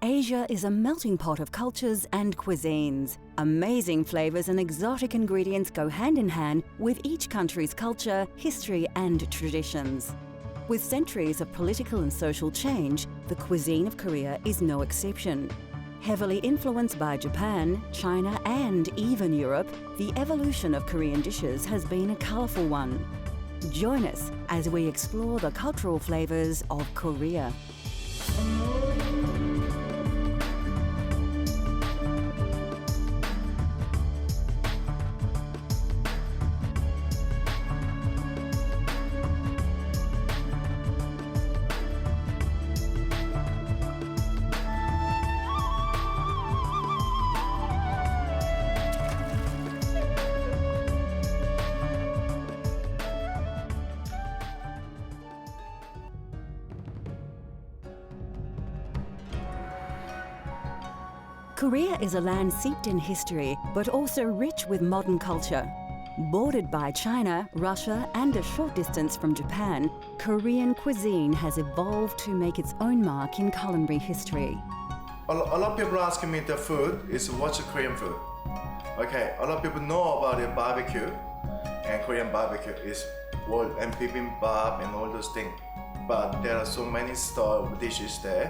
Asia is a melting pot of cultures and cuisines. Amazing flavours and exotic ingredients go hand in hand with each country's culture, history and traditions. With centuries of political and social change, the cuisine of Korea is no exception. Heavily influenced by Japan, China and even Europe, the evolution of Korean dishes has been a colourful one. Join us as we explore the cultural flavours of Korea. Korea is a land steeped in history, but also rich with modern culture. Bordered by China, Russia and a short distance from Japan, Korean cuisine has evolved to make its own mark in culinary history. A lot of people asking me the food is what's the Korean food? Okay, a lot of people know about the barbecue, and Korean barbecue is and bibimbap and all those things. But there are so many style dishes there,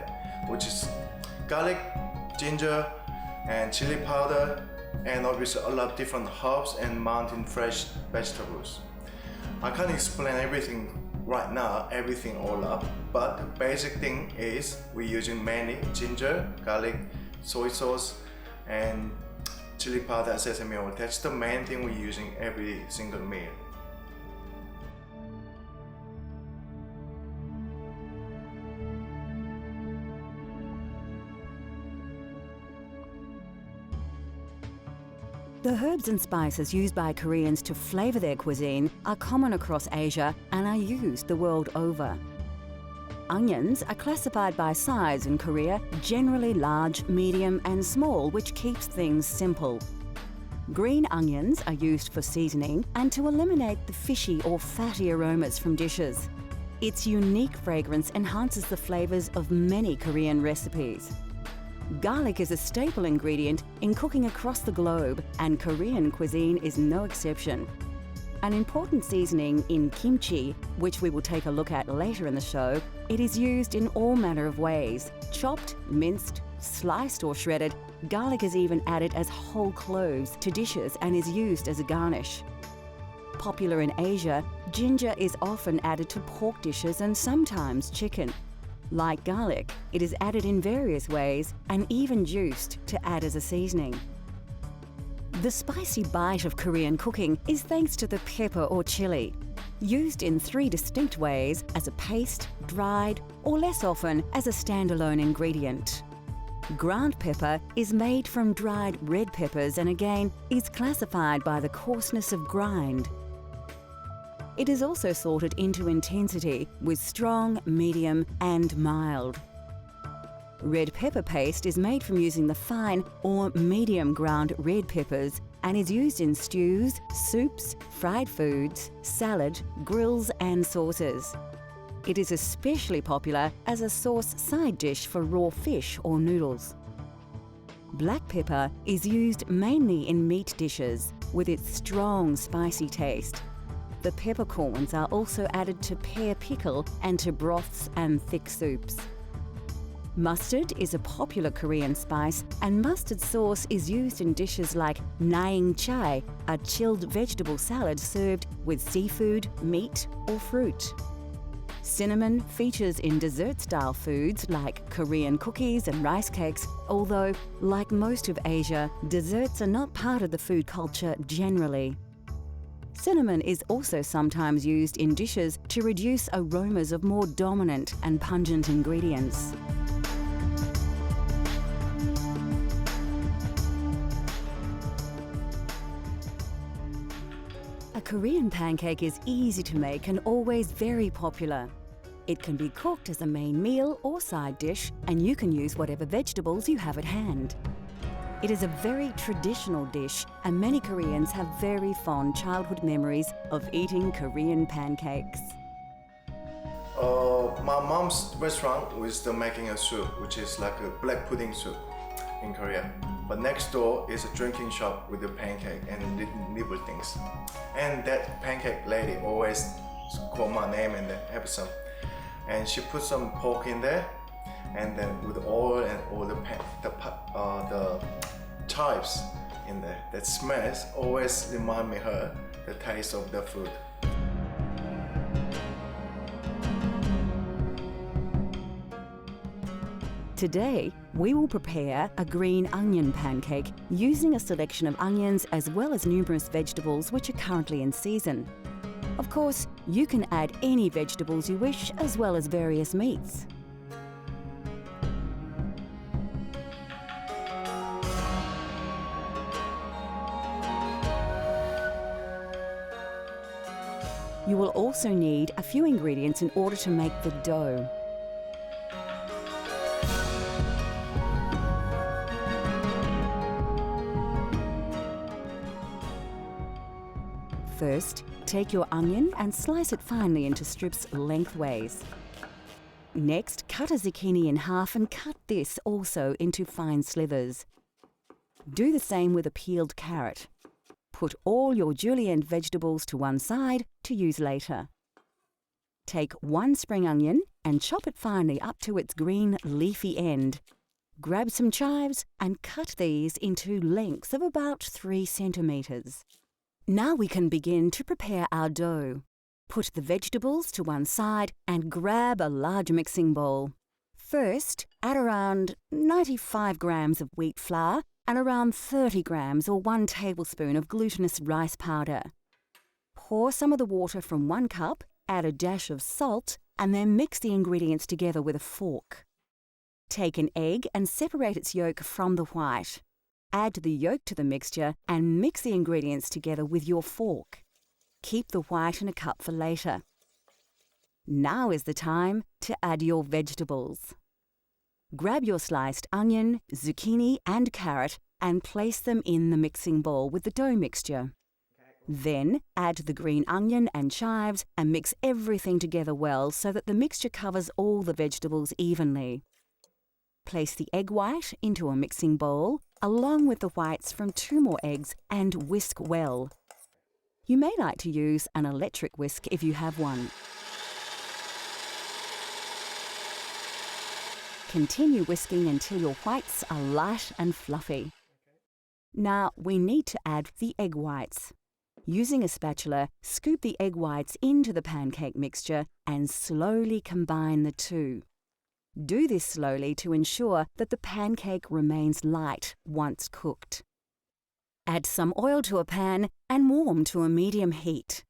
which is garlic, ginger, and chili powder, and obviously a lot of different herbs and mountain fresh vegetables. I can't explain everything right now, everything all up, but the basic thing is we're using mainly ginger, garlic, soy sauce, and chili powder, sesame oil. That's the main thing we're using every single meal. The herbs and spices used by Koreans to flavour their cuisine are common across Asia and are used the world over. Onions are classified by size in Korea, generally large, medium and small, which keeps things simple. Green onions are used for seasoning and to eliminate the fishy or fatty aromas from dishes. Its unique fragrance enhances the flavours of many Korean recipes. Garlic is a staple ingredient in cooking across the globe, and Korean cuisine is no exception. An important seasoning in kimchi, which we will take a look at later in the show, it is used in all manner of ways. Chopped, minced, sliced or shredded, garlic is even added as whole cloves to dishes and is used as a garnish. Popular in Asia, ginger is often added to pork dishes and sometimes chicken. Like garlic, it is added in various ways and even juiced to add as a seasoning. The spicy bite of Korean cooking is thanks to the pepper or chili, used in 3 distinct ways: as a paste, dried, or less often as a standalone ingredient. Ground pepper is made from dried red peppers and again is classified by the coarseness of grind. It is also sorted into intensity with strong, medium and mild. Red pepper paste is made from using the fine or medium ground red peppers and is used in stews, soups, fried foods, salad, grills and sauces. It is especially popular as a sauce side dish for raw fish or noodles. Black pepper is used mainly in meat dishes with its strong spicy taste. The peppercorns are also added to pear pickle and to broths and thick soups. Mustard is a popular Korean spice, and mustard sauce is used in dishes like naing chai, a chilled vegetable salad served with seafood, meat or fruit. Cinnamon features in dessert-style foods like Korean cookies and rice cakes, although, like most of Asia, desserts are not part of the food culture generally. Cinnamon is also sometimes used in dishes to reduce aromas of more dominant and pungent ingredients. A Korean pancake is easy to make and always very popular. It can be cooked as a main meal or side dish, and you can use whatever vegetables you have at hand. It is a very traditional dish, and many Koreans have very fond childhood memories of eating Korean pancakes. my mom's restaurant was still making a soup, which is like a black pudding soup in Korea. But next door is a drinking shop with a pancake and little things. And that pancake lady always call my name and then have some. And she put some pork in there, and then with oil and all the chives in there. That smells always remind me her the taste of the food. Today, we will prepare a green onion pancake using a selection of onions as well as numerous vegetables which are currently in season. Of course, you can add any vegetables you wish as well as various meats. You will also need a few ingredients in order to make the dough. First, take your onion and slice it finely into strips lengthways. Next, cut a zucchini in half and cut this also into fine slivers. Do the same with a peeled carrot. Put all your julienne vegetables to one side to use later. Take one spring onion and chop it finely up to its green leafy end. Grab some chives and cut these into lengths of about 3 centimetres. Now we can begin to prepare our dough. Put the vegetables to one side and grab a large mixing bowl. First, add around 95 grams of wheat flour and around 30 grams or 1 tablespoon of glutinous rice powder. Pour some of the water from 1 cup, add a dash of salt, and then mix the ingredients together with a fork. Take an egg and separate its yolk from the white. Add the yolk to the mixture and mix the ingredients together with your fork. Keep the white in a cup for later. Now is the time to add your vegetables. Grab your sliced onion, zucchini and carrot and place them in the mixing bowl with the dough mixture. Then add the green onion and chives and mix everything together well so that the mixture covers all the vegetables evenly. Place the egg white into a mixing bowl along with the whites from 2 more eggs and whisk well. You may like to use an electric whisk if you have one. Continue whisking until your whites are light and fluffy. Now we need to add the egg whites. Using a spatula, scoop the egg whites into the pancake mixture and slowly combine the two. Do this slowly to ensure that the pancake remains light once cooked. Add some oil to a pan and warm to a medium heat.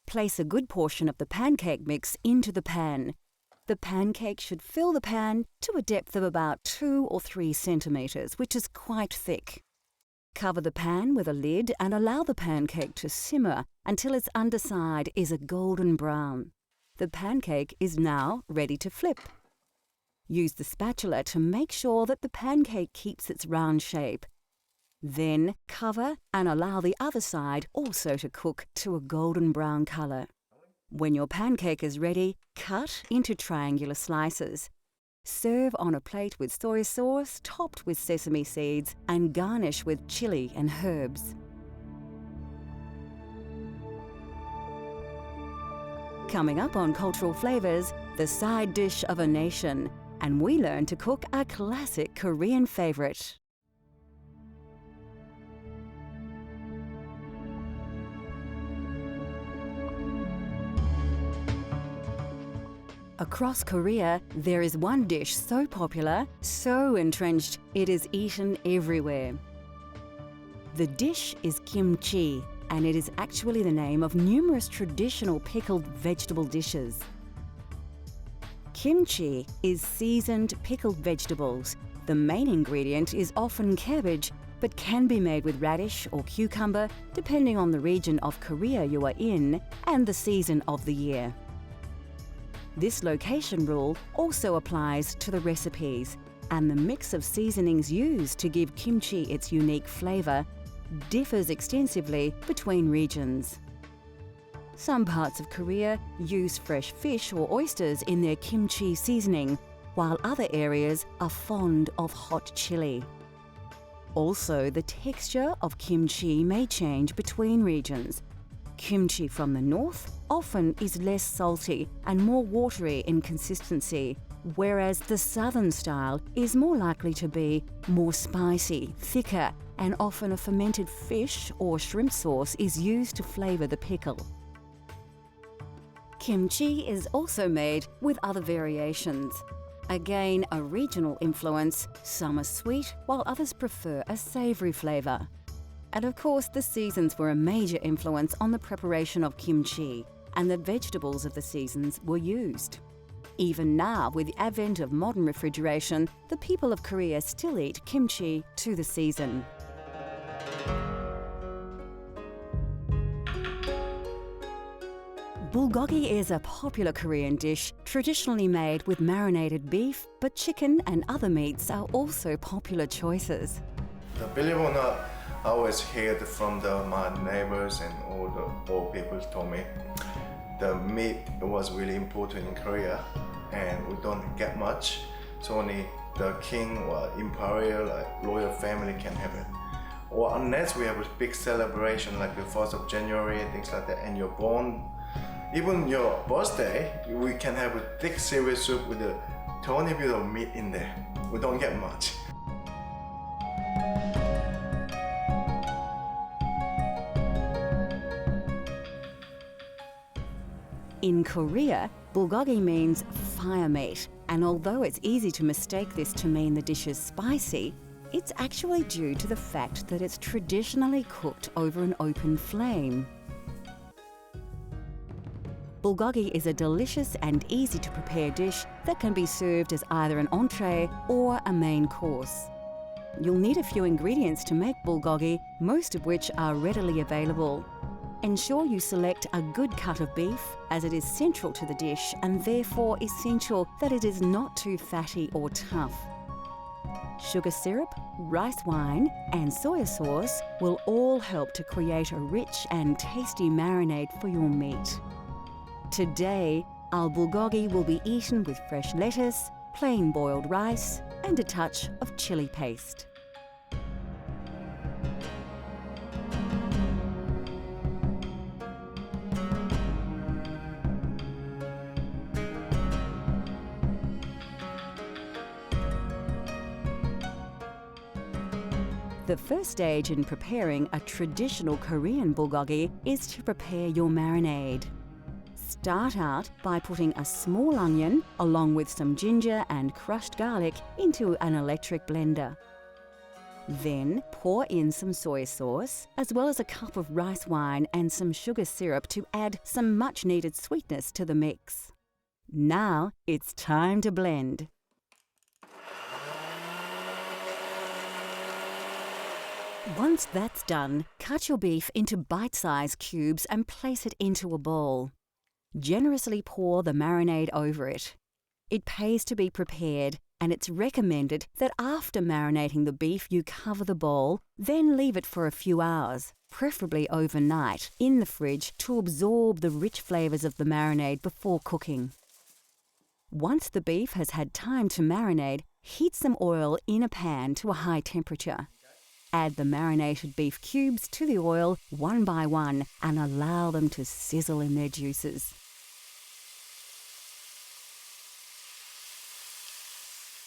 Place a good portion of the pancake mix into the pan. The pancake should fill the pan to a depth of about 2 or 3 centimetres, which is quite thick. Cover the pan with a lid and allow the pancake to simmer until its underside is a golden brown. The pancake is now ready to flip. Use the spatula to make sure that the pancake keeps its round shape. Then cover and allow the other side also to cook to a golden brown colour. When your pancake is ready, cut into triangular slices. Serve on a plate with soy sauce topped with sesame seeds and garnish with chili and herbs. Coming up on Cultural Flavours, the side dish of a nation, and we learn to cook a classic Korean favourite. Across Korea, there is one dish so popular, so entrenched, it is eaten everywhere. The dish is kimchi, and it is actually the name of numerous traditional pickled vegetable dishes. Kimchi is seasoned pickled vegetables. The main ingredient is often cabbage, but can be made with radish or cucumber, depending on the region of Korea you are in and the season of the year. This location rule also applies to the recipes, and the mix of seasonings used to give kimchi its unique flavour differs extensively between regions. Some parts of Korea use fresh fish or oysters in their kimchi seasoning, while other areas are fond of hot chili. Also, the texture of kimchi may change between regions. Kimchi from the north often is less salty and more watery in consistency, whereas the southern style is more likely to be more spicy, thicker, and often a fermented fish or shrimp sauce is used to flavour the pickle. Kimchi is also made with other variations. Again, a regional influence. Some are sweet, while others prefer a savoury flavour. And of course, the seasons were a major influence on the preparation of kimchi, and the vegetables of the seasons were used. Even now, with the advent of modern refrigeration, the people of Korea still eat kimchi to the season. Bulgogi is a popular Korean dish, traditionally made with marinated beef, but chicken and other meats are also popular choices. Believe it or not, I always heard from my neighbors and all the old people told me the meat was really important in Korea and we don't get much. So only the king or imperial, like royal family can have it. Or unless we have a big celebration like the 4th of January and things like that and you're born, even your birthday, we can have a thick cereal soup with a tiny bit of meat in there. We don't get much. In Korea, bulgogi means fire meat, and although it's easy to mistake this to mean the dish is spicy, it's actually due to the fact that it's traditionally cooked over an open flame. Bulgogi is a delicious and easy to prepare dish that can be served as either an entree or a main course. You'll need a few ingredients to make bulgogi, most of which are readily available. Ensure you select a good cut of beef, as it is central to the dish and therefore essential that it is not too fatty or tough. Sugar syrup, rice wine and soy sauce will all help to create a rich and tasty marinade for your meat. Today, our bulgogi will be eaten with fresh lettuce, plain boiled rice and a touch of chili paste. The first stage in preparing a traditional Korean bulgogi is to prepare your marinade. Start out by putting a small onion along with some ginger and crushed garlic into an electric blender. Then pour in some soy sauce, as well as a cup of rice wine and some sugar syrup to add some much needed sweetness to the mix. Now it's time to blend. Once that's done, cut your beef into bite-sized cubes and place it into a bowl. Generously pour the marinade over it. It pays to be prepared, and it's recommended that after marinating the beef you cover the bowl, then leave it for a few hours, preferably overnight, in the fridge to absorb the rich flavours of the marinade before cooking. Once the beef has had time to marinate, heat some oil in a pan to a high temperature. Add the marinated beef cubes to the oil one by one and allow them to sizzle in their juices.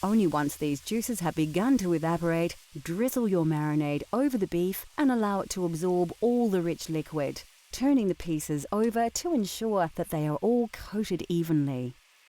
Only once these juices have begun to evaporate, drizzle your marinade over the beef and allow it to absorb all the rich liquid, turning the pieces over to ensure that they are all coated evenly.